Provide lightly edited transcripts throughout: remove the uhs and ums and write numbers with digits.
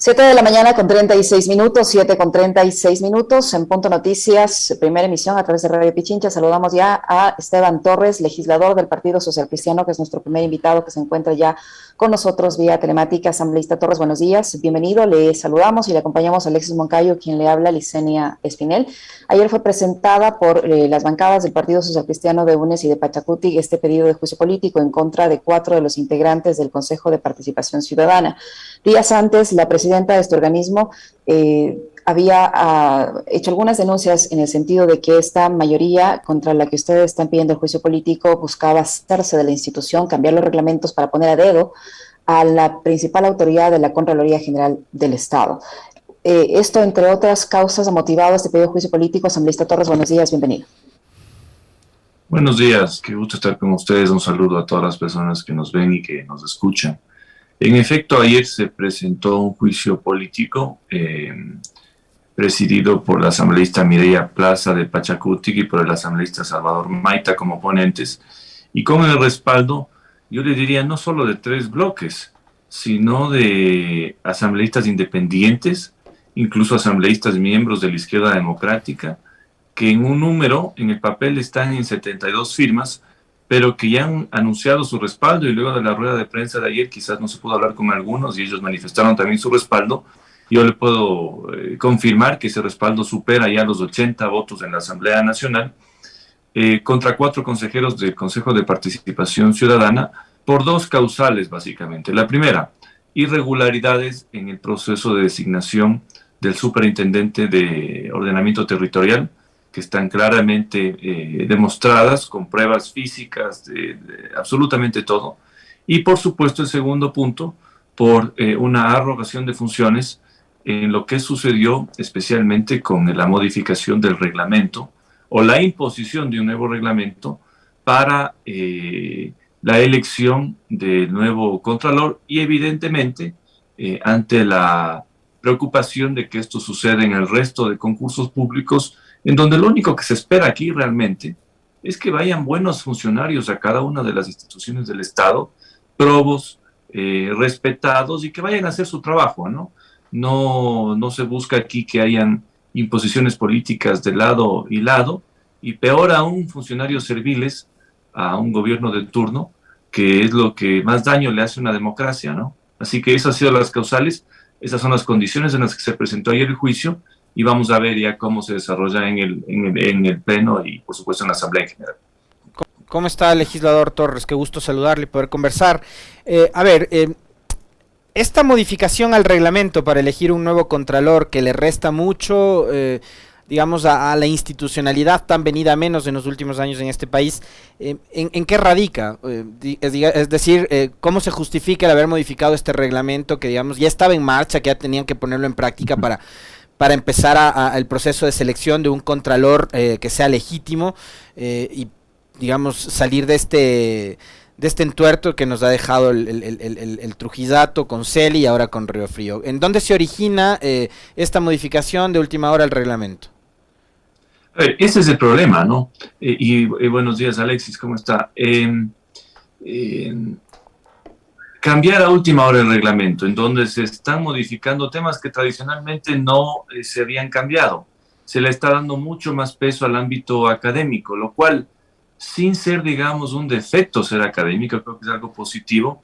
7 de la mañana con 36 minutos, 7 con 36 minutos, en Punto Noticias, primera emisión a través de Radio Pichincha. Saludamos ya a Esteban Torres, legislador del Partido Social Cristiano, que es nuestro primer invitado que se encuentra ya con nosotros vía telemática. Asambleísta Torres, buenos días, bienvenido. Le saludamos y le acompañamos a Alexis Moncayo, quien le habla, Licenia Espinel. Ayer fue presentada por las bancadas del Partido Social Cristiano de UNES y de Pachacuti este pedido de juicio político en contra de 4 de los integrantes del Consejo de Participación Ciudadana. Días antes, la presidenta de este organismo había hecho algunas denuncias en el sentido de que esta mayoría contra la que ustedes están pidiendo el juicio político buscaba hacerse de la institución, cambiar los reglamentos para poner a dedo a la principal autoridad de la Contraloría General del Estado. Esto, entre otras causas, ha motivado este pedido de juicio político. Asambleísta Torres, buenos días, bienvenido. Buenos días, qué gusto estar con ustedes. Un saludo a todas las personas que nos ven y que nos escuchan. En efecto, ayer se presentó un juicio político presidido por la asambleísta Mireya Plaza de Pachacuti y por el asambleísta Salvador Maita como ponentes, y con el respaldo, yo le diría, no solo de 3 bloques, sino de asambleístas independientes, incluso asambleístas miembros de la Izquierda Democrática, que en un número, en el papel están en 72 firmas, pero que ya han anunciado su respaldo, y luego de la rueda de prensa de ayer quizás no se pudo hablar con algunos y ellos manifestaron también su respaldo. Yo le puedo confirmar que ese respaldo supera ya los 80 votos en la Asamblea Nacional contra 4 consejeros del Consejo de Participación Ciudadana por 2 causales básicamente. La primera, irregularidades en el proceso de designación del superintendente de ordenamiento territorial, que están claramente demostradas con pruebas físicas de absolutamente todo. Y por supuesto el segundo punto, por una arrogación de funciones en lo que sucedió especialmente con la modificación del reglamento o la imposición de un nuevo reglamento para la elección del nuevo contralor, y evidentemente ante la preocupación de que esto suceda en el resto de concursos públicos, en donde lo único que se espera aquí realmente es que vayan buenos funcionarios a cada una de las instituciones del Estado, probos, respetados, y que vayan a hacer su trabajo, ¿no? No se busca aquí que hayan imposiciones políticas de lado y lado, y peor aún funcionarios serviles a un gobierno de turno, que es lo que más daño le hace a una democracia, ¿no? Así que esas han sido las causales, esas son las condiciones en las que se presentó ayer el juicio, y vamos a ver ya cómo se desarrolla en el Pleno y, por supuesto, en la Asamblea en general. ¿Cómo está, legislador Torres? Qué gusto saludarle y poder conversar. Esta modificación al reglamento para elegir un nuevo contralor que le resta mucho, digamos, a la institucionalidad tan venida a menos en los últimos años en este país, ¿en qué radica? Es decir, ¿cómo se justifica el haber modificado este reglamento que, digamos, ya estaba en marcha, que ya tenían que ponerlo en práctica para empezar el proceso de selección de un contralor que sea legítimo y, digamos, salir de este entuerto que nos ha dejado el Trujillato con Celi y ahora con Río Frío? ¿En dónde se origina esta modificación de última hora al reglamento? A ver, ese es el problema, ¿no? Y buenos días, Alexis, ¿cómo está? Cambiar a última hora el reglamento, en donde se están modificando temas que tradicionalmente no se habían cambiado. Se le está dando mucho más peso al ámbito académico, lo cual, sin ser, digamos, un defecto ser académico, creo que es algo positivo.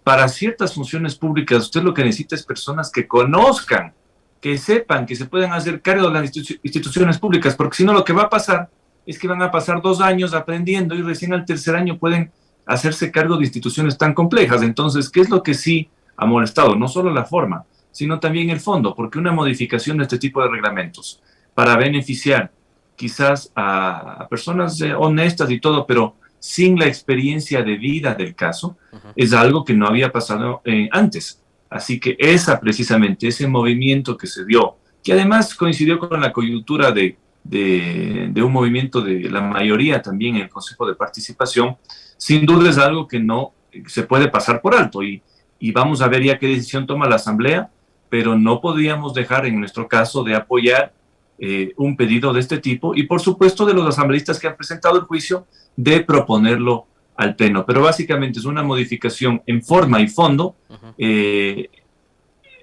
Para ciertas funciones públicas, usted lo que necesita es personas que conozcan, que sepan, que se puedan hacer cargo de las instituciones públicas, porque si no, lo que va a pasar es que van a pasar 2 años aprendiendo y recién al tercer año pueden hacerse cargo de instituciones tan complejas. Entonces, ¿qué es lo que sí ha molestado? No solo la forma, sino también el fondo, porque una modificación de este tipo de reglamentos para beneficiar quizás a personas honestas y todo, pero sin la experiencia de vida del caso, es algo que no había pasado antes. Así que precisamente ese movimiento que se dio, que además coincidió con la coyuntura de un movimiento de la mayoría también en el Consejo de Participación, sin duda es algo que no se puede pasar por alto, y vamos a ver ya qué decisión toma la Asamblea, pero no podíamos dejar en nuestro caso de apoyar un pedido de este tipo, y por supuesto de los asambleístas que han presentado el juicio de proponerlo al Pleno. Pero básicamente es una modificación en forma y fondo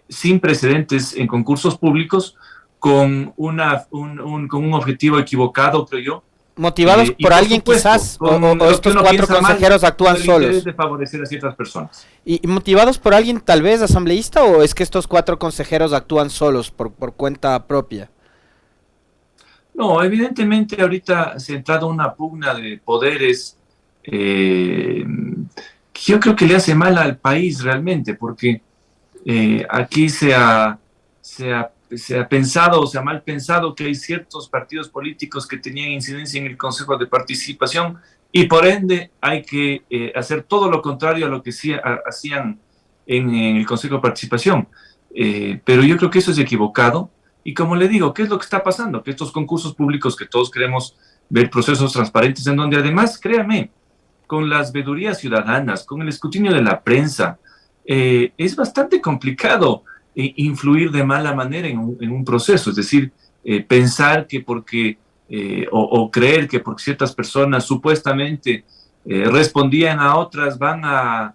sin precedentes en concursos públicos con, con un objetivo equivocado, creo yo. Motivados por alguien supuesto, quizás, o estos 4 consejeros actúan solos. De favorecer a ciertas personas. ¿Y motivados por alguien tal vez asambleísta o es que estos 4 consejeros actúan solos por cuenta propia? No, evidentemente ahorita se ha entrado una pugna de poderes que yo creo que le hace mal al país realmente, porque aquí se ha pensado o se ha mal pensado que hay ciertos partidos políticos que tenían incidencia en el Consejo de Participación y por ende hay que hacer todo lo contrario a lo que hacían en el Consejo de Participación. Pero yo creo que eso es equivocado. Y como le digo, ¿qué es lo que está pasando? Que estos concursos públicos que todos queremos ver procesos transparentes en donde además, créame, con las veedurías ciudadanas, con el escrutinio de la prensa, es bastante complicado influir de mala manera en un proceso. Es decir, pensar que porque, o creer que porque ciertas personas supuestamente respondían a otras van a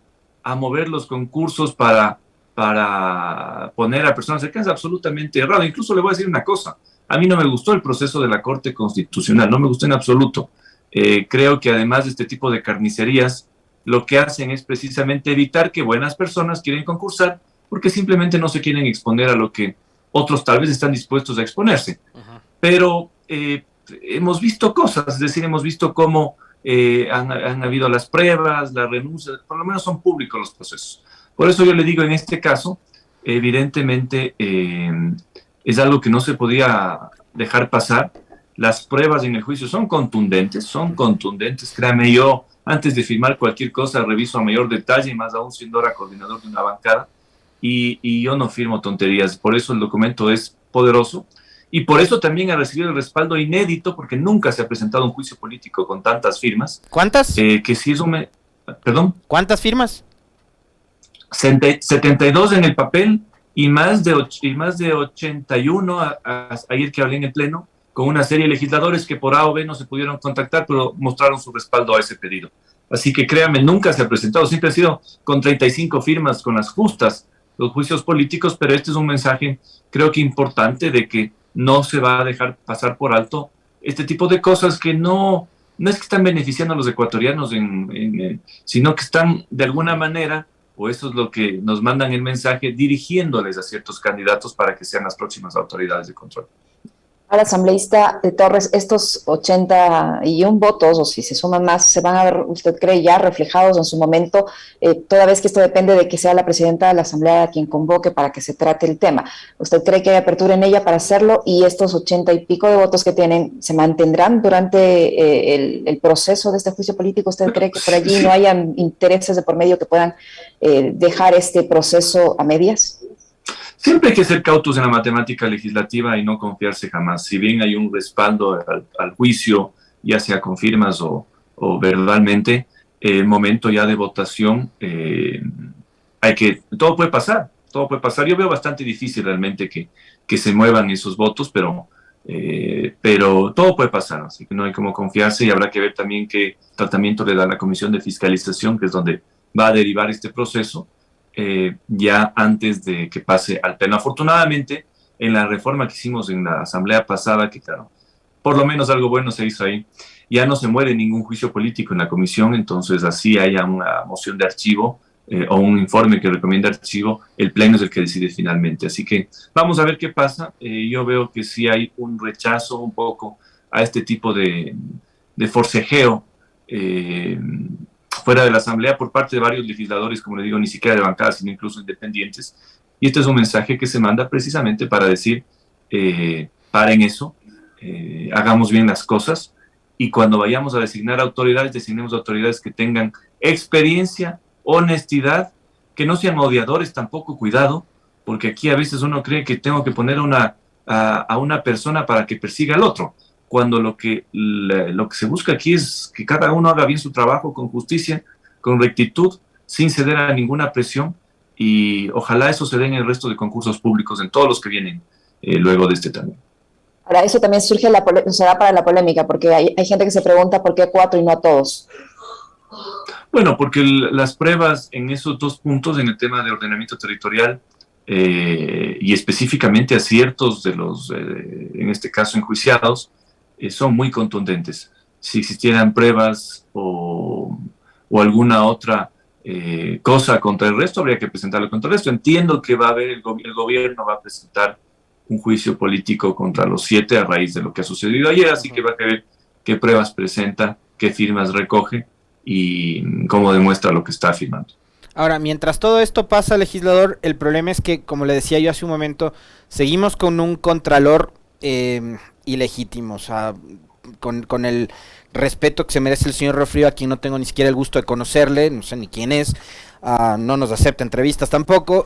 mover los concursos para poner a personas cercanas es absolutamente errado. Incluso le voy a decir una cosa, a mí no me gustó el proceso de la Corte Constitucional, no me gustó en absoluto. Creo que además de este tipo de carnicerías, lo que hacen es precisamente evitar que buenas personas quieren concursar porque simplemente no se quieren exponer a lo que otros tal vez están dispuestos a exponerse. Uh-huh. Pero hemos visto cosas, es decir, hemos visto cómo han habido las pruebas, las renuncias, por lo menos son públicos los procesos. Por eso yo le digo, en este caso, evidentemente es algo que no se podía dejar pasar. Las pruebas en el juicio son contundentes, créame, yo antes de firmar cualquier cosa reviso a mayor detalle, más aún siendo ahora coordinador de una bancada, y yo no firmo tonterías, por eso el documento es poderoso, y por eso también ha recibido el respaldo inédito, porque nunca se ha presentado un juicio político con tantas firmas. ¿Cuántas? Que si eso ¿Perdón? ¿Cuántas firmas? 72 en el papel y más de 81 ayer que hablé en el Pleno, con una serie de legisladores que por A o B no se pudieron contactar, pero mostraron su respaldo a ese pedido. Así que créanme, nunca se ha presentado, siempre ha sido con 35 firmas, con las justas, los juicios políticos, pero este es un mensaje, creo que importante, de que no se va a dejar pasar por alto este tipo de cosas que no es que están beneficiando a los ecuatorianos, sino que están de alguna manera, o eso es lo que nos mandan el mensaje, dirigiéndoles a ciertos candidatos para que sean las próximas autoridades de control. Ahora, asambleísta de Torres, estos 81 votos, o si se suman más, ¿se van a ver, usted cree, ya reflejados en su momento, toda vez que esto depende de que sea la presidenta de la Asamblea quien convoque para que se trate el tema? ¿Usted cree que hay apertura en ella para hacerlo y estos 80 y pico de votos que tienen se mantendrán durante el proceso de este juicio político? ¿Usted cree que por allí no hayan intereses de por medio que puedan dejar este proceso a medias? Siempre hay que ser cautos en la matemática legislativa y no confiarse jamás. Si bien hay un respaldo al juicio, ya sea con firmas o verbalmente, el momento ya de votación, todo puede pasar. Yo veo bastante difícil realmente que se muevan esos votos, pero todo puede pasar, así que no hay como confiarse y habrá que ver también qué tratamiento le da la Comisión de Fiscalización, que es donde va a derivar este proceso. Ya antes de que pase al Pleno. Afortunadamente, en la reforma que hicimos en la asamblea pasada, que claro, por lo menos algo bueno se hizo ahí, ya no se mueve ningún juicio político en la comisión, entonces así haya una moción de archivo o un informe que recomienda archivo, el Pleno es el que decide finalmente. Así que vamos a ver qué pasa. Yo veo que sí hay un rechazo un poco a este tipo de forcejeo fuera de la Asamblea por parte de varios legisladores, como le digo, ni siquiera de bancada, sino incluso independientes. Y este es un mensaje que se manda precisamente para decir, paren eso, hagamos bien las cosas, y cuando vayamos a designar autoridades, designemos autoridades que tengan experiencia, honestidad, que no sean odiadores tampoco, cuidado, porque aquí a veces uno cree que tengo que poner a una persona para que persiga al otro, cuando lo que se busca aquí es que cada uno haga bien su trabajo con justicia, con rectitud, sin ceder a ninguna presión, y ojalá eso se dé en el resto de concursos públicos, en todos los que vienen luego de este también. Ahora, eso también se da para la polémica, porque hay gente que se pregunta por qué a 4 y no a todos. Bueno, porque las pruebas en esos dos puntos, en el tema de ordenamiento territorial, y específicamente a ciertos de los, en este caso, enjuiciados, son muy contundentes. Si existieran pruebas o alguna otra cosa contra el resto, habría que presentarlo contra el resto. Entiendo que va a haber, el gobierno va a presentar un juicio político contra los 7 a raíz de lo que ha sucedido ayer, así que va a ver qué pruebas presenta, qué firmas recoge y cómo demuestra lo que está afirmando. Ahora, mientras todo esto pasa, legislador, el problema es que, como le decía yo hace un momento, seguimos con un contralor ilegítimo, o sea, con el respeto que se merece el señor Rofrío, a quien no tengo ni siquiera el gusto de conocerle, no sé ni quién es, no nos acepta entrevistas tampoco,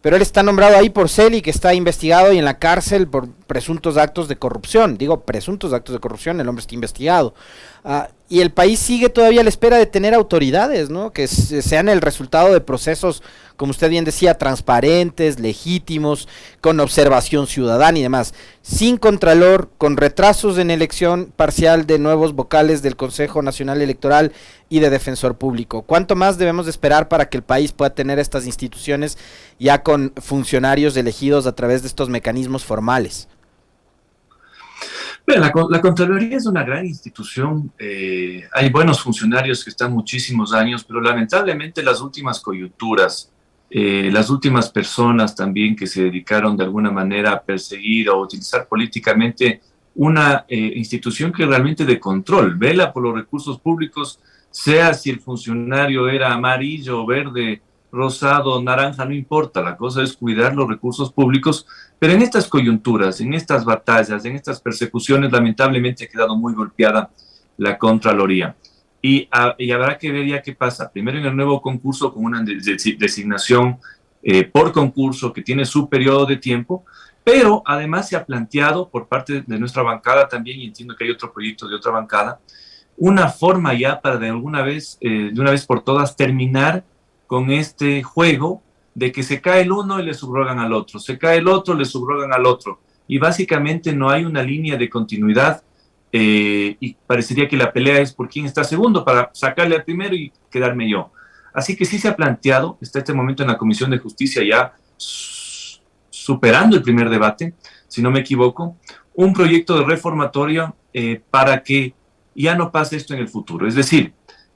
pero él está nombrado ahí por Celi, que está investigado y en la cárcel por presuntos actos de corrupción. Digo presuntos actos de corrupción, el hombre está investigado. Y el país sigue todavía a la espera de tener autoridades, ¿no? Que sean el resultado de procesos, como usted bien decía, transparentes, legítimos, con observación ciudadana y demás. Sin contralor, con retrasos en elección parcial de nuevos vocales del Consejo Nacional Electoral y de Defensor Público. ¿Cuánto más debemos de esperar para que el país pueda tener estas instituciones ya con funcionarios elegidos a través de estos mecanismos formales? La Contraloría es una gran institución, hay buenos funcionarios que están muchísimos años, pero lamentablemente las últimas coyunturas, las últimas personas también que se dedicaron de alguna manera a perseguir o utilizar políticamente una institución que realmente de control, vela por los recursos públicos, sea si el funcionario era amarillo, verde, rosado, naranja, no importa, la cosa es cuidar los recursos públicos, pero en estas coyunturas, en estas batallas, en estas persecuciones, lamentablemente ha quedado muy golpeada la Contraloría. Y habrá que ver ya qué pasa. Primero en el nuevo concurso con una designación por concurso que tiene su periodo de tiempo, pero además se ha planteado por parte de nuestra bancada también, y entiendo que hay otro proyecto de otra bancada, una forma ya para de una vez por todas terminar con este juego de que se cae el uno y le subrogan al otro, se cae el otro, le subrogan al otro, y básicamente no hay una línea de continuidad, y parecería que la pelea es por quién está segundo, para sacarle al primero y quedarme yo. Así que sí se ha planteado, está este momento en la Comisión de Justicia ya superando el primer debate, si no me equivoco, un proyecto de reformatorio para que ya no pase esto en el futuro, es decir,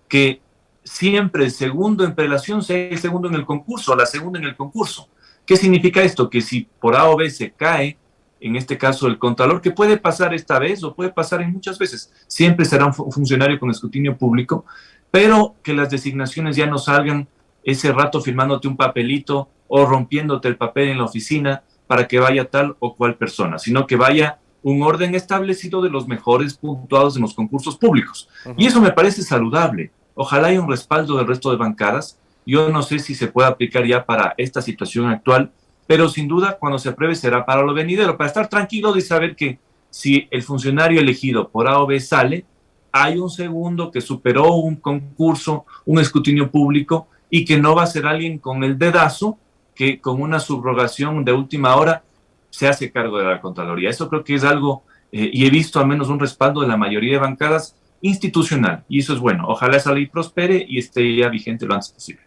que siempre el segundo en prelación sea el segundo en el concurso, la segunda en el concurso. ¿Qué significa esto? Que si por A o B se cae, en este caso el contralor, que puede pasar esta vez o puede pasar en muchas veces, siempre será un funcionario con escrutinio público, pero que las designaciones ya no salgan ese rato firmándote un papelito o rompiéndote el papel en la oficina para que vaya tal o cual persona, sino que vaya un orden establecido de los mejores puntuados en los concursos públicos. Y eso me parece saludable. Ojalá haya un respaldo del resto de bancadas. Yo no sé si se puede aplicar ya para esta situación actual, pero sin duda cuando se apruebe será para lo venidero, para estar tranquilo de saber que si el funcionario elegido por A o B sale, hay un segundo que superó un concurso, un escrutinio público, y que no va a ser alguien con el dedazo que con una subrogación de última hora se hace cargo de la Contraloría. Eso creo que es algo, y he visto al menos un respaldo de la mayoría de bancadas institucional, y eso es bueno. Ojalá esa ley prospere y esté ya vigente lo antes posible.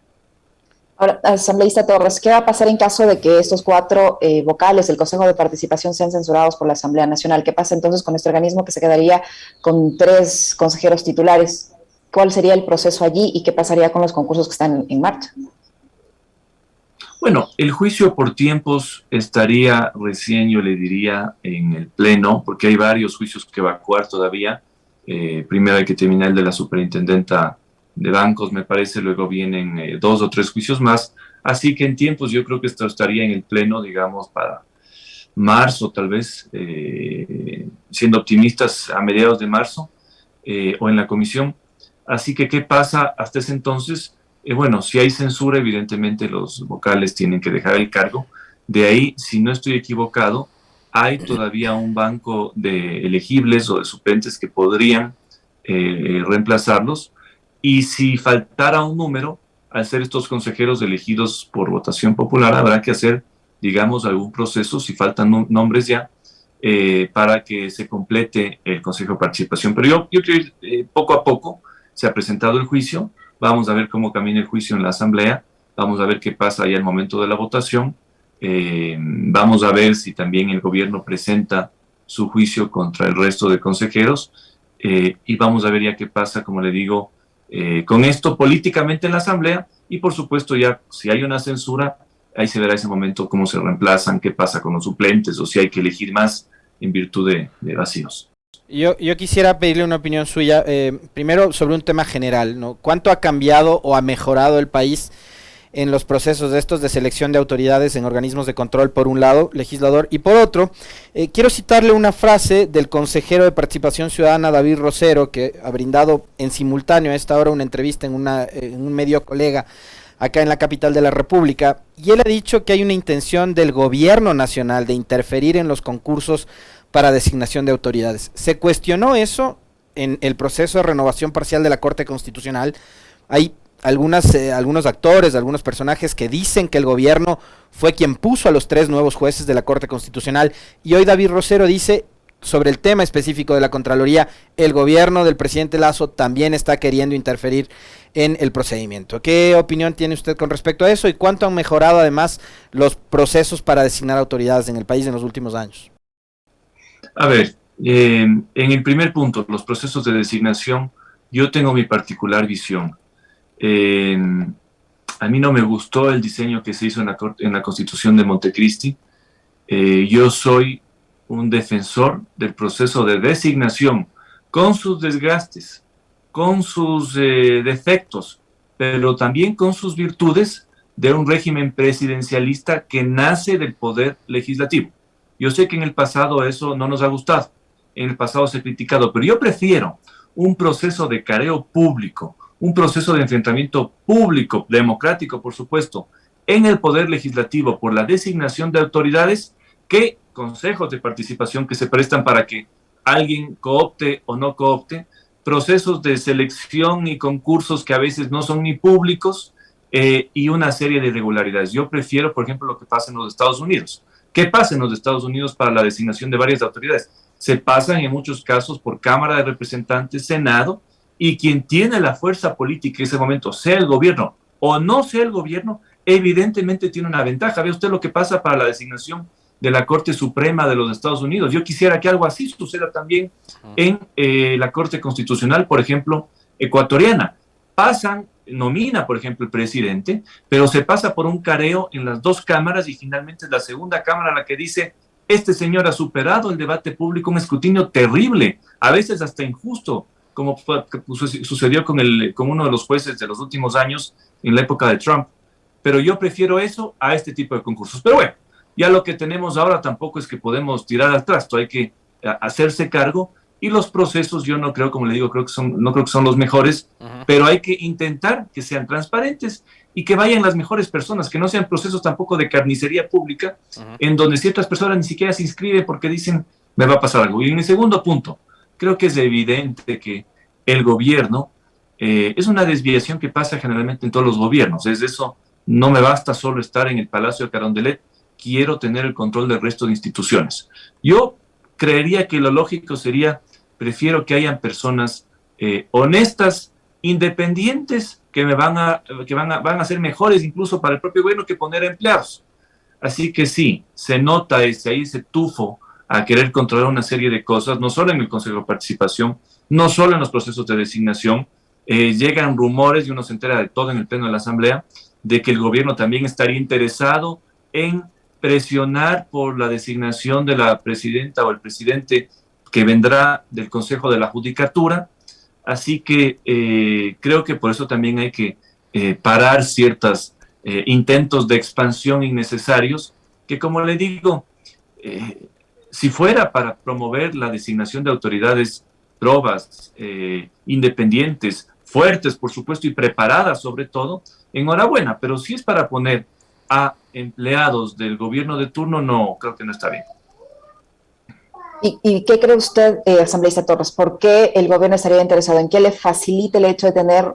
Ahora, asambleísta Torres, ¿qué va a pasar en caso de que estos 4 vocales del Consejo de Participación sean censurados por la Asamblea Nacional? ¿Qué pasa entonces con este organismo que se quedaría con 3 consejeros titulares? ¿Cuál sería el proceso allí y qué pasaría con los concursos que están en marcha? Bueno, el juicio por tiempos estaría recién, yo le diría, en el Pleno, porque hay varios juicios que evacuar todavía. Primero hay que terminar el de la superintendenta de bancos, me parece, luego vienen 2 o 3 juicios más. Así que en tiempos yo creo que esto estaría en el Pleno, digamos, para marzo tal vez, siendo optimistas a mediados de marzo, o en la comisión. Así que, ¿qué pasa hasta ese entonces? Bueno, si hay censura, evidentemente los vocales tienen que dejar el cargo. De ahí, si no estoy equivocado, hay todavía un banco de elegibles o de suplentes que podrían reemplazarlos. Y si faltara un número, al ser estos consejeros elegidos por votación popular, habrá que hacer, digamos, algún proceso, si faltan nombres ya, para que se complete el Consejo de Participación. Pero yo creo que poco a poco se ha presentado el juicio. Vamos a ver cómo camina el juicio en la Asamblea, vamos a ver qué pasa ahí al momento de la votación, Vamos a ver si también el gobierno presenta su juicio contra el resto de consejeros y vamos a ver ya qué pasa, como le digo, con esto políticamente en la Asamblea y por supuesto ya si hay una censura, ahí se verá ese momento cómo se reemplazan, qué pasa con los suplentes o si hay que elegir más en virtud de vacíos. Yo quisiera pedirle una opinión suya, primero sobre un tema general, ¿no? ¿Cuánto ha cambiado o ha mejorado el país en los procesos de estos de selección de autoridades en organismos de control, por un lado, legislador, y por otro, quiero citarle una frase del consejero de Participación Ciudadana, David Rosero, que ha brindado en simultáneo a esta hora una entrevista en un medio colega acá en la capital de la República, y él ha dicho que hay una intención del gobierno nacional de interferir en los concursos para designación de autoridades. Se cuestionó eso en el proceso de renovación parcial de la Corte Constitucional. Hay algunos actores, algunos personajes que dicen que el gobierno fue quien puso a los 3 nuevos jueces de la Corte Constitucional, y hoy David Rosero dice sobre el tema específico de la Contraloría, el gobierno del presidente Lasso también está queriendo interferir en el procedimiento. ¿Qué opinión tiene usted con respecto a eso y cuánto han mejorado además los procesos para designar autoridades en el país en los últimos años? A ver, en el primer punto, los procesos de designación, yo tengo mi particular visión. A mí no me gustó el diseño que se hizo en la Constitución de Montecristi. Yo soy un defensor del proceso de designación, con sus desgastes, con sus defectos, pero también con sus virtudes de un régimen presidencialista que nace del poder legislativo. Yo sé que en el pasado eso no nos ha gustado, en el pasado se ha criticado, pero yo prefiero un proceso de careo público, un proceso de enfrentamiento público, democrático, por supuesto, en el poder legislativo por la designación de autoridades que consejos de participación que se prestan para que alguien coopte o no coopte, procesos de selección y concursos que a veces no son ni públicos y una serie de irregularidades. Yo prefiero, por ejemplo, lo que pasa en los Estados Unidos. ¿Qué pasa en los Estados Unidos para la designación de varias autoridades? Se pasan en muchos casos por Cámara de Representantes, Senado, y quien tiene la fuerza política en ese momento, sea el gobierno o no sea el gobierno, evidentemente tiene una ventaja. Ve usted lo que pasa para la designación de la Corte Suprema de los Estados Unidos. Yo quisiera que algo así suceda también en la Corte Constitucional, por ejemplo, ecuatoriana. Nomina, por ejemplo, el presidente, pero se pasa por un careo en las 2 cámaras y finalmente es la segunda cámara la que dice, este señor ha superado el debate público, un escrutinio terrible, a veces hasta injusto, como sucedió con uno de los jueces de los últimos años en la época de Trump. Pero yo prefiero eso a este tipo de concursos. Pero bueno, ya lo que tenemos ahora tampoco es que podemos tirar al trasto, hay que hacerse cargo y los procesos yo no creo, como le digo, no creo que son los mejores, pero hay que intentar que sean transparentes y que vayan las mejores personas, que no sean procesos tampoco de carnicería pública, en donde ciertas personas ni siquiera se inscriben porque dicen, me va a pasar algo. Y en el segundo punto, creo que es evidente que el gobierno es una desviación que pasa generalmente en todos los gobiernos, es eso, no me basta solo estar en el Palacio de Carondelet, quiero tener el control del resto de instituciones. Yo creería que lo lógico sería, prefiero que hayan personas honestas, independientes, que van a ser mejores incluso para el propio gobierno que poner empleados. Así que sí, se nota ahí ese tufo a querer controlar una serie de cosas, no solo en el Consejo de Participación, no solo en los procesos de designación, llegan rumores y uno se entera de todo en el pleno de la Asamblea, de que el gobierno también estaría interesado en presionar por la designación de la presidenta o el presidente que vendrá del Consejo de la Judicatura. Así que creo que por eso también hay que parar ciertos intentos de expansión innecesarios, que como le digo, si fuera para promover la designación de autoridades probas, independientes, fuertes, por supuesto, y preparadas sobre todo, enhorabuena, pero si es para poner a empleados del gobierno de turno, no, creo que no está bien. ¿Y qué cree usted, asambleísta Torres? ¿Por qué el gobierno estaría interesado en que le facilite el hecho de tener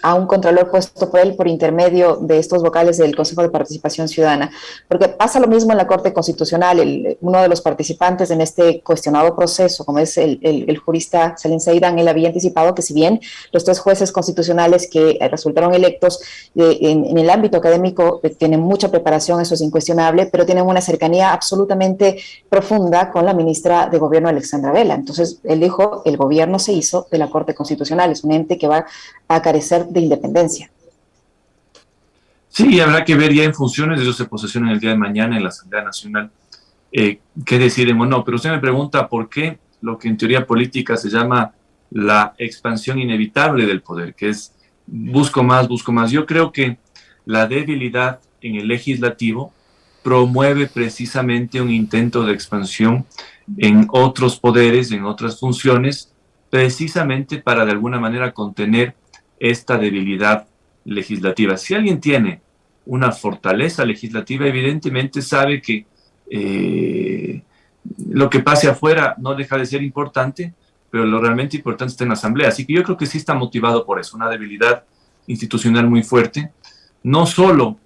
a un contralor puesto por él por intermedio de estos vocales del Consejo de Participación Ciudadana, porque pasa lo mismo en la Corte Constitucional. Uno de los participantes en este cuestionado proceso, como es el jurista Salim Seidan, él había anticipado que si bien los 3 jueces constitucionales que resultaron electos en el ámbito académico tienen mucha preparación, eso es incuestionable, pero tienen una cercanía absolutamente profunda con la ministra de Gobierno, Alexandra Vela. Entonces, él dijo, el gobierno se hizo de la Corte Constitucional, es un ente que va a carecer de independencia. Sí, habrá que ver ya en funciones, ellos se posesionan el día de mañana en la Asamblea Nacional, qué deciden o no. Pero usted me pregunta por qué lo que en teoría política se llama la expansión inevitable del poder, que es busco más, busco más. Yo creo que la debilidad en el legislativo promueve precisamente un intento de expansión en otros poderes, en otras funciones, precisamente para de alguna manera contener esta debilidad legislativa. Si alguien tiene una fortaleza legislativa, evidentemente sabe que lo que pase afuera no deja de ser importante, pero lo realmente importante está en la Asamblea. Así que yo creo que sí está motivado por eso, una debilidad institucional muy fuerte, no solo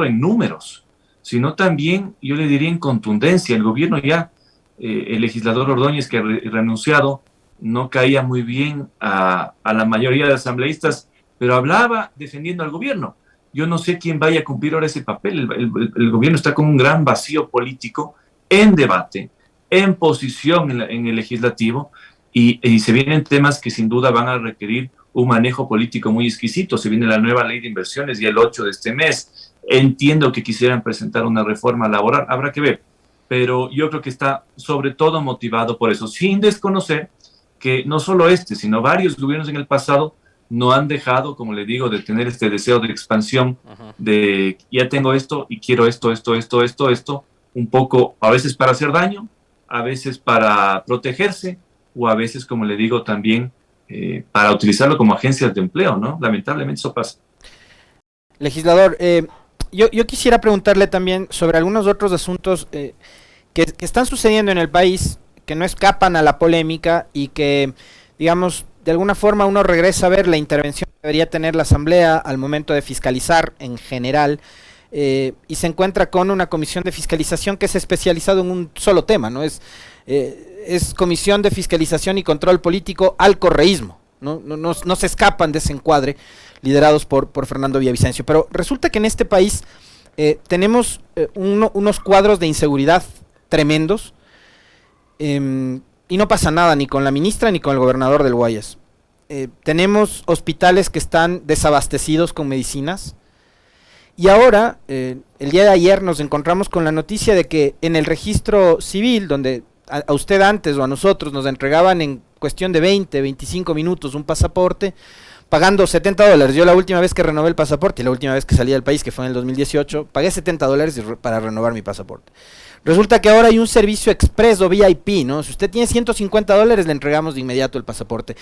en números, sino también, yo le diría, en contundencia. El gobierno ya, el legislador Ordóñez, que ha renunciado, no caía muy bien a la mayoría de asambleístas, pero hablaba defendiendo al gobierno. Yo no sé quién vaya a cumplir ahora ese papel. El gobierno está con un gran vacío político en debate, en posición en el legislativo, y se vienen temas que sin duda van a requerir un manejo político muy exquisito. Se viene la nueva ley de inversiones ya el 8 de este mes. Entiendo que quisieran presentar una reforma laboral, habrá que ver, pero yo creo que está sobre todo motivado por eso, sin desconocer que no solo sino varios gobiernos en el pasado no han dejado, como le digo, de tener este deseo de expansión, de ya tengo esto y quiero esto, un poco, a veces para hacer daño, a veces para protegerse, o a veces, como le digo, también para utilizarlo como agencias de empleo, ¿no? Lamentablemente eso pasa. Legislador, yo quisiera preguntarle también sobre algunos otros asuntos que están sucediendo en el país, que no escapan a la polémica y que, digamos, de alguna forma uno regresa a ver la intervención que debería tener la Asamblea al momento de fiscalizar en general, y se encuentra con una comisión de fiscalización que se ha especializado en un solo tema, ¿no? Es Comisión de Fiscalización y Control Político al correísmo, no se escapan de ese encuadre, liderados por Fernando Villavicencio. Pero resulta que en este país tenemos unos cuadros de inseguridad tremendos, y no pasa nada ni con la ministra ni con el gobernador del Guayas. Tenemos hospitales que están desabastecidos con medicinas, y ahora, el día de ayer nos encontramos con la noticia de que en el registro civil, donde a usted antes o a nosotros nos entregaban en cuestión de 20, 25 minutos un pasaporte, pagando $70. Yo la última vez que renové el pasaporte y la última vez que salí del país, que fue en el 2018, pagué $70 para renovar mi pasaporte. Resulta que ahora hay un servicio express o VIP, ¿no? Si usted tiene $150, le entregamos de inmediato el pasaporte.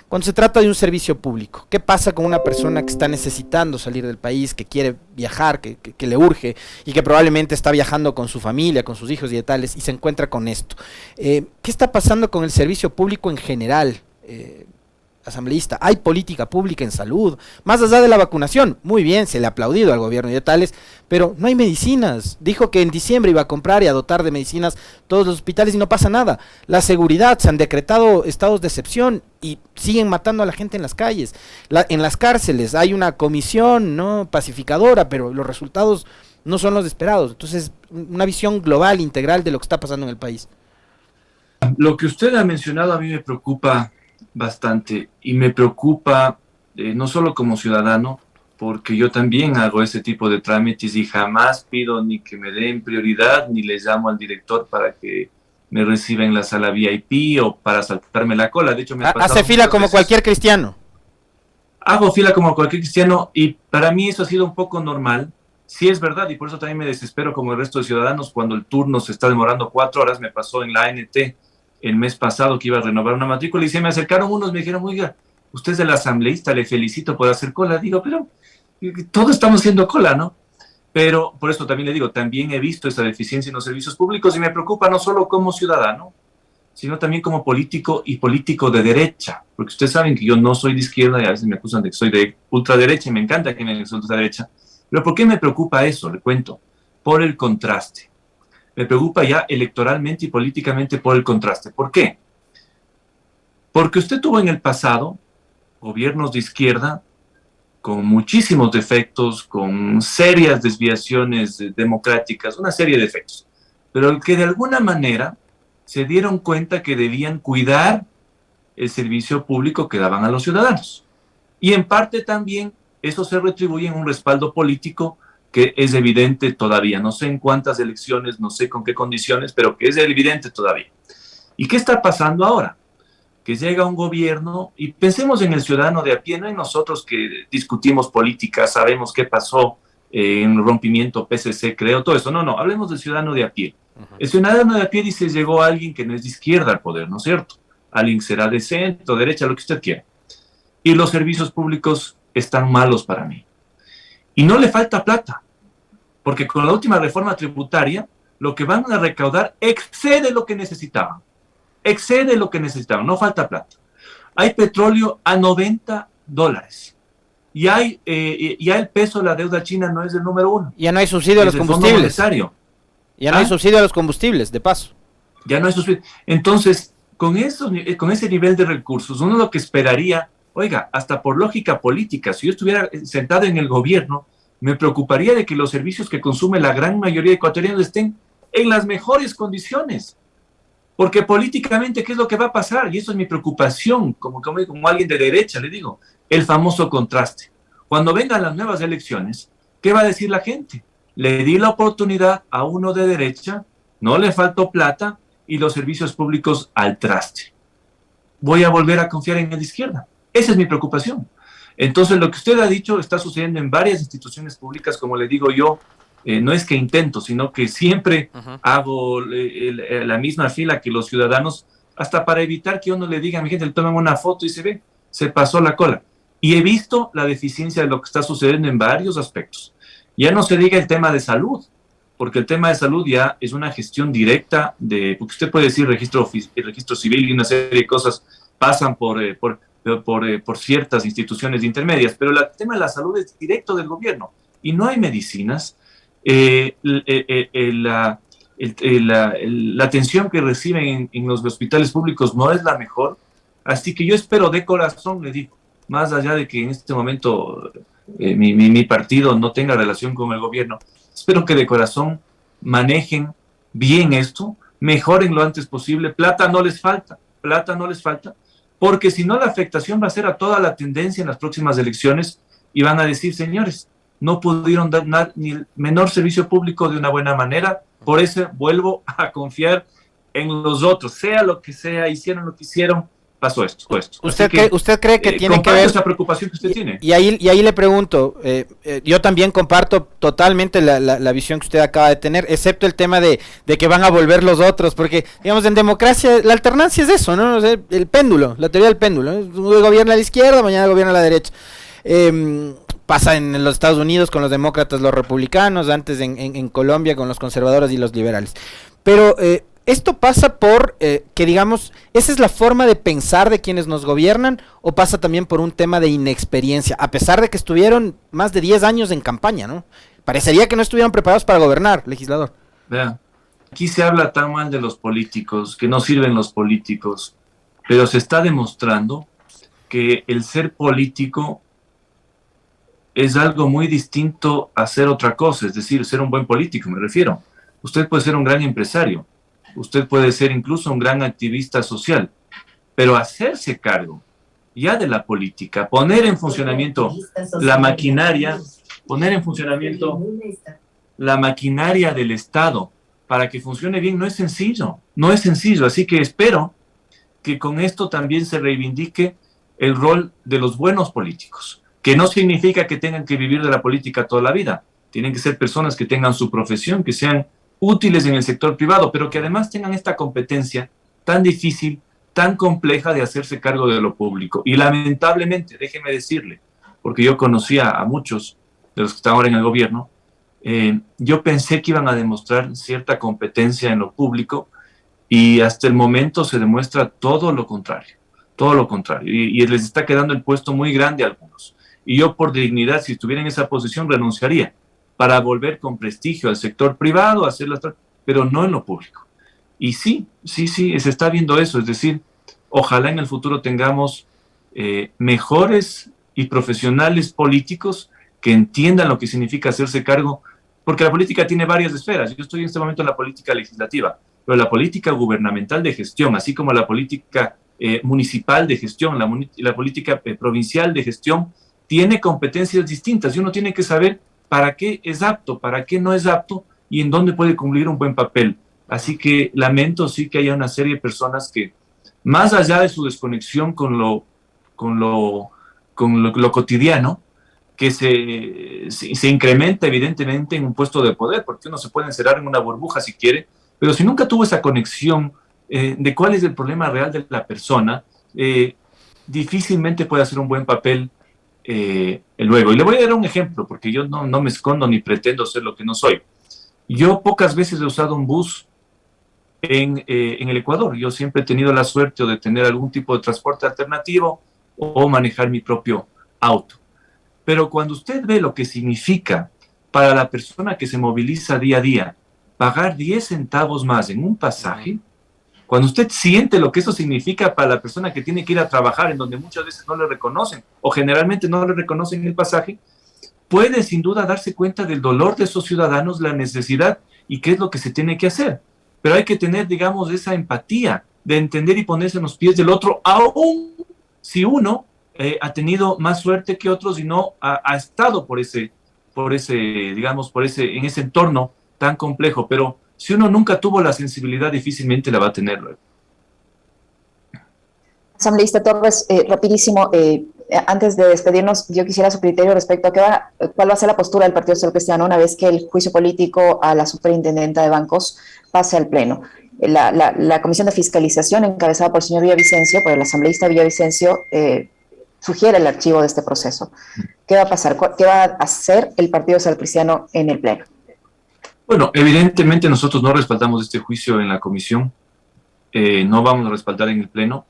Cuando se trata de un servicio público, ¿qué pasa con una persona que está necesitando salir del país, que quiere viajar, que le urge y que probablemente está viajando con su familia, con sus hijos y de tales, y se encuentra con esto? ¿Qué está pasando con el servicio público en general? Asambleísta, hay política pública en salud, más allá de la vacunación, muy bien, se le ha aplaudido al gobierno y de tales, pero no hay medicinas. Dijo que en diciembre iba a comprar y a dotar de medicinas todos los hospitales y no pasa nada. La seguridad, se han decretado estados de excepción y siguen matando a la gente en las calles. En las cárceles hay una comisión, ¿no?, pacificadora, pero los resultados no son los esperados. Entonces, una visión global, integral de lo que está pasando en el país. Lo que usted ha mencionado a mí me preocupa bastante, y me preocupa no solo como ciudadano, porque yo también hago ese tipo de trámites y jamás pido ni que me den prioridad, ni le llamo al director para que me reciba en la sala VIP o para saltarme la cola. De hecho, hace fila como cualquier cristiano. Hago fila como cualquier cristiano, y para mí eso ha sido un poco normal. Sí, es verdad, y por eso también me desespero como el resto de ciudadanos cuando el turno se está demorando 4 horas. Me pasó en la ANT el mes pasado que iba a renovar una matrícula y se me acercaron unos, me dijeron, oiga, usted es el asambleísta, le felicito por hacer cola. Digo, pero todos estamos haciendo cola, ¿no? Pero por eso también le digo, también he visto esa deficiencia en los servicios públicos y me preocupa no solo como ciudadano, sino también como político y político de derecha, porque ustedes saben que yo no soy de izquierda y a veces me acusan de que soy de ultraderecha y me encanta que me digan que soy de ultraderecha. Pero ¿por qué me preocupa eso? Le cuento. Por el contraste. Me preocupa ya electoralmente y políticamente por el contraste. ¿Por qué? Porque usted tuvo en el pasado gobiernos de izquierda con muchísimos defectos, con serias desviaciones democráticas, una serie de defectos, pero que de alguna manera se dieron cuenta que debían cuidar el servicio público que daban a los ciudadanos. Y en parte también eso se retribuye en un respaldo político que es evidente todavía. No sé en cuántas elecciones, no sé con qué condiciones, pero que es evidente todavía. ¿Y qué está pasando ahora? Que llega un gobierno, y pensemos en el ciudadano de a pie, no en nosotros que discutimos política, sabemos qué pasó en el rompimiento PCC, creo, todo eso. No, hablemos del ciudadano de a pie. El ciudadano de a pie dice, llegó alguien que no es de izquierda al poder, ¿no es cierto? Alguien será de centro, derecha, lo que usted quiera. Y los servicios públicos están malos para mí. Y no le falta plata, porque con la última reforma tributaria, lo que van a recaudar excede lo que necesitaban. Excede lo que necesitaban, no falta plata. Hay petróleo a $90. Ya el peso de la deuda china no es el número uno. Ya no hay subsidio a los combustibles. Ya no hay subsidio a los combustibles, de paso. Ya no hay subsidio. Entonces, con ese nivel de recursos, uno lo que esperaría, oiga, hasta por lógica política, si yo estuviera sentado en el gobierno, me preocuparía de que los servicios que consume la gran mayoría de ecuatorianos estén en las mejores condiciones. Porque políticamente, ¿qué es lo que va a pasar? Y eso es mi preocupación, como alguien de derecha, le digo, el famoso contraste. Cuando vengan las nuevas elecciones, ¿qué va a decir la gente? Le di la oportunidad a uno de derecha, no le faltó plata y los servicios públicos al traste. Voy a volver a confiar en el de izquierda. Esa es mi preocupación. Entonces, lo que usted ha dicho está sucediendo en varias instituciones públicas, como le digo yo, no es que intento, sino que siempre hago la misma fila que los ciudadanos, hasta para evitar que uno le diga a mi gente, le tomen una foto y se ve, se pasó la cola. Y he visto la deficiencia de lo que está sucediendo en varios aspectos. Ya no se diga el tema de salud, porque el tema de salud ya es una gestión directa porque usted puede decir el registro civil y una serie de cosas pasan por ciertas instituciones intermedias, pero el tema de la salud es directo del gobierno y no hay medicinas. La atención que reciben en los hospitales públicos no es la mejor, así que yo espero de corazón, le digo, más allá de que en este momento mi partido no tenga relación con el gobierno, espero que de corazón manejen bien esto, mejoren lo antes posible. Plata no les falta, porque si no la afectación va a ser a toda la tendencia en las próximas elecciones y van a decir, señores, no pudieron dar ni el menor servicio público de una buena manera, por eso vuelvo a confiar en los otros, sea lo que sea, hicieron lo que hicieron, pasó esto. ¿Usted cree que tiene que ver esa preocupación que usted tiene? Y ahí le pregunto, yo también comparto totalmente la visión que usted acaba de tener, excepto el tema de que van a volver los otros, porque, digamos, en democracia la alternancia es eso, ¿no? O sea, el péndulo, la teoría del péndulo, ¿no? Hoy gobierna a la izquierda, mañana gobierna a la derecha. Pasa en los Estados Unidos con los demócratas, los republicanos, antes en Colombia con los conservadores y los liberales. Pero esto pasa por que, digamos, esa es la forma de pensar de quienes nos gobiernan, o pasa también por un tema de inexperiencia, a pesar de que estuvieron más de 10 años en campaña, ¿no? Parecería que no estuvieron preparados para gobernar, legislador. Vean, aquí se habla tan mal de los políticos, que no sirven los políticos, pero se está demostrando que el ser político es algo muy distinto a ser otra cosa, es decir, ser un buen político, me refiero. Usted puede ser un gran empresario, usted puede ser incluso un gran activista social, pero hacerse cargo ya de la política, poner en funcionamiento la maquinaria del Estado para que funcione bien no es sencillo, así que espero que con esto también se reivindique el rol de los buenos políticos, que no significa que tengan que vivir de la política toda la vida, tienen que ser personas que tengan su profesión, que sean útiles en el sector privado, pero que además tengan esta competencia tan difícil, tan compleja de hacerse cargo de lo público. Y lamentablemente, déjeme decirle, porque yo conocía a muchos de los que están ahora en el gobierno, yo pensé que iban a demostrar cierta competencia en lo público y hasta el momento se demuestra todo lo contrario, y les está quedando el puesto muy grande a algunos. Y yo por dignidad, si estuviera en esa posición, renunciaría para volver con prestigio al sector privado, pero no en lo público. Y sí, se está viendo eso, es decir, ojalá en el futuro tengamos mejores y profesionales políticos que entiendan lo que significa hacerse cargo, porque la política tiene varias esferas. Yo estoy en este momento en la política legislativa, pero la política gubernamental de gestión, así como la política municipal de gestión, la política provincial de gestión, tiene competencias distintas y uno tiene que saber para qué es apto, para qué no es apto y en dónde puede cumplir un buen papel. Así que lamento sí que haya una serie de personas que, más allá de su desconexión con lo cotidiano, que se incrementa evidentemente en un puesto de poder, porque uno se puede encerrar en una burbuja si quiere, pero si nunca tuvo esa conexión de cuál es el problema real de la persona, difícilmente puede hacer un buen papel luego. Y le voy a dar un ejemplo, porque yo no me escondo ni pretendo ser lo que no soy. Yo pocas veces he usado un bus en el Ecuador. Yo siempre he tenido la suerte de tener algún tipo de transporte alternativo o manejar mi propio auto. Pero cuando usted ve lo que significa para la persona que se moviliza día a día pagar 10 centavos más en un pasaje, cuando usted siente lo que eso significa para la persona que tiene que ir a trabajar, en donde muchas veces no le reconocen o generalmente no le reconocen el pasaje, puede sin duda darse cuenta del dolor de esos ciudadanos, la necesidad y qué es lo que se tiene que hacer. Pero hay que tener, digamos, esa empatía de entender y ponerse en los pies del otro, aún si uno ha tenido más suerte que otros y no ha estado en ese entorno tan complejo. Pero si uno nunca tuvo la sensibilidad, difícilmente la va a tener luego. Asambleísta Torres, rapidísimo, antes de despedirnos, yo quisiera su criterio respecto a cuál va a ser la postura del Partido Social Cristiano una vez que el juicio político a la superintendenta de bancos pase al Pleno. La Comisión de Fiscalización, encabezada por el señor Villavicencio, por el asambleísta Villavicencio, sugiere el archivo de este proceso. ¿Qué va a pasar? ¿Qué va a hacer el Partido Social Cristiano en el Pleno? Bueno, evidentemente nosotros no respaldamos este juicio en la comisión, no vamos a respaldar en el Pleno.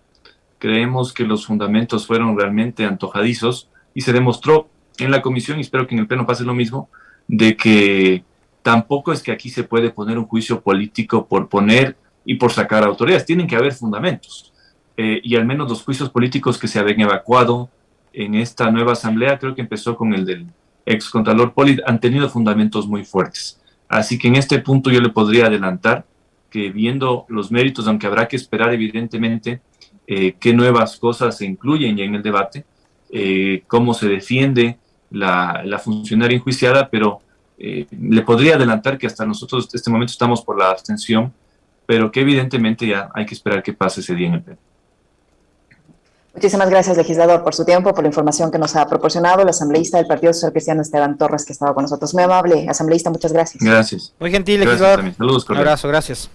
Creemos que los fundamentos fueron realmente antojadizos y se demostró en la comisión, y espero que en el Pleno pase lo mismo, de que tampoco es que aquí se puede poner un juicio político por poner y por sacar autoridades. Tienen que haber fundamentos. Y al menos los juicios políticos que se habían evacuado en esta nueva asamblea, creo que empezó con el del excontralor Poli, han tenido fundamentos muy fuertes. Así que en este punto yo le podría adelantar que viendo los méritos, aunque habrá que esperar evidentemente qué nuevas cosas se incluyen ya en el debate, cómo se defiende la funcionaria enjuiciada, pero le podría adelantar que hasta nosotros en este momento estamos por la abstención, pero que evidentemente ya hay que esperar que pase ese día en el Pleno. Muchísimas gracias, legislador, por su tiempo, por la información que nos ha proporcionado. El asambleísta del Partido Social Cristiano, Esteban Torres, que estaba con nosotros. Muy amable, asambleísta, muchas gracias. Gracias. Muy gentil, legislador. Saludos, un abrazo, gracias.